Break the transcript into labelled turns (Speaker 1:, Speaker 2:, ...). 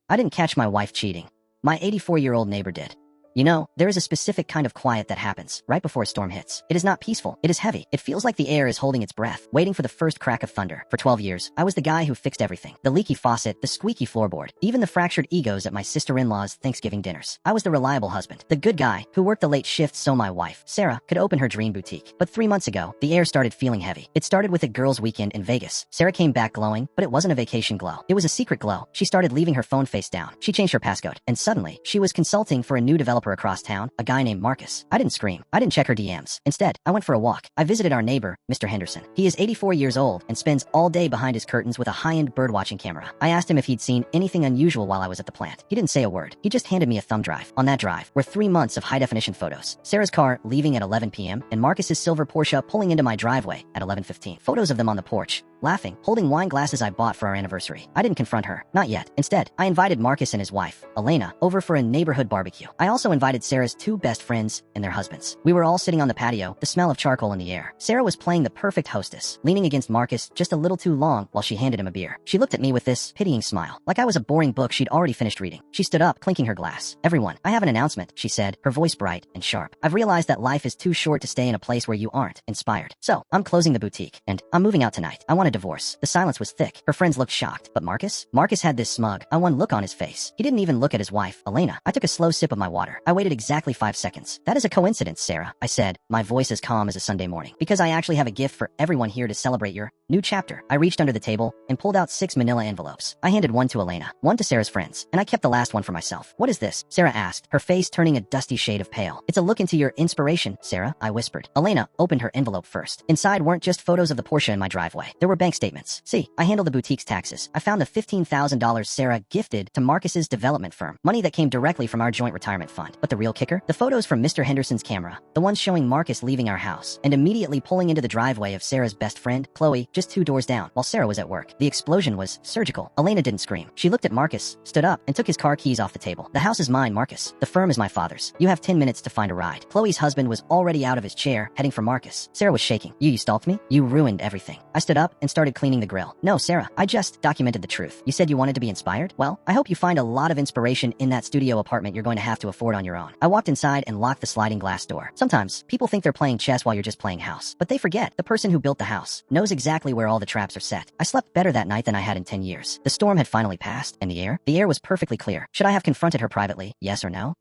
Speaker 1: I didn't catch my wife cheating. My 84-year-old neighbor did. You know, there is a specific kind of quiet that happens right before a storm hits. It is not peaceful. It is heavy. It feels like the air is holding its breath, waiting for the first crack of thunder. For 12 years, I was the guy who fixed everything. The leaky faucet, the squeaky floorboard, even the fractured egos at my sister-in-law's Thanksgiving dinners. I was the reliable husband, the good guy who worked the late shifts so my wife, Sarah, could open her dream boutique. But 3 months ago, the air started feeling heavy. It started with a girls' weekend in Vegas. Sarah came back glowing, but it wasn't a vacation glow. It was a secret glow. She started leaving her phone face down. She changed her passcode, and suddenly, she was consulting for a new developer across town, a guy named Marcus. I didn't scream. I didn't check her DMs. Instead, I went for a walk. I visited our neighbor, Mr. Henderson. He is 84 years old and spends all day behind his curtains with a high-end birdwatching camera. I asked him if he'd seen anything unusual while I was at the plant. He didn't say a word. He just handed me a thumb drive. On that drive were 3 months of high-definition photos. Sarah's car leaving at 11 p.m. and Marcus's silver Porsche pulling into my driveway at 11:15. Photos of them on the porch, laughing, holding wine glasses I bought for our anniversary. I didn't confront her. Not yet. Instead, I invited Marcus and his wife, Elena, over for a neighborhood barbecue. I also invited Sarah's 2 best friends and their husbands. We were all sitting on the patio, the smell of charcoal in the air. Sarah was playing the perfect hostess, leaning against Marcus just a little too long while she handed him a beer. She looked at me with this pitying smile, like I was a boring book she'd already finished reading. She stood up, clinking her glass. "Everyone, I have an announcement," she said, her voice bright and sharp. "I've realized that life is too short to stay in a place where you aren't inspired. So, I'm closing the boutique, and I'm moving out tonight. I want a divorce." The silence was thick. Her friends looked shocked. But Marcus? Marcus had this smug, I won look on his face. He didn't even look at his wife, Elena. I took a slow sip of my water. I waited exactly 5 seconds. "That is a coincidence, Sarah," I said, my voice as calm as a Sunday morning. "Because I actually have a gift for everyone here to celebrate your new chapter." I reached under the table and pulled out 6 manila envelopes. I handed one to Elena, one to Sarah's friends, and I kept the last one for myself. "What is this?" Sarah asked, her face turning a dusty shade of pale. "It's a look into your inspiration, Sarah," I whispered. Elena opened her envelope first. Inside weren't just photos of the Porsche in my driveway. There were bank statements. "See, I handle the boutique's taxes. I found the $15,000 Sarah gifted to Marcus's development firm, money that came directly from our joint retirement fund." But the real kicker? The photos from Mr. Henderson's camera, the ones showing Marcus leaving our house and immediately pulling into the driveway of Sarah's best friend, Chloe, just 2 doors down, while Sarah was at work. The explosion was surgical. Elena didn't scream. She looked at Marcus, stood up, and took his car keys off the table. "The house is mine, Marcus. The firm is my father's. You have 10 minutes to find a ride." Chloe's husband was already out of his chair, heading for Marcus. Sarah was shaking. You stalked me? You ruined everything." I stood up and started cleaning the grill. "No, Sarah, I just documented the truth. You said you wanted to be inspired? Well, I hope you find a lot of inspiration in that studio apartment you're going to have to afford on your own." I walked inside and locked the sliding glass door. Sometimes, people think they're playing chess while you're just playing house. But they forget, the person who built the house knows exactly where all the traps are set. I slept better that night than I had in 10 years. The storm had finally passed, and the air was perfectly clear. Should I have confronted her privately? Yes or no?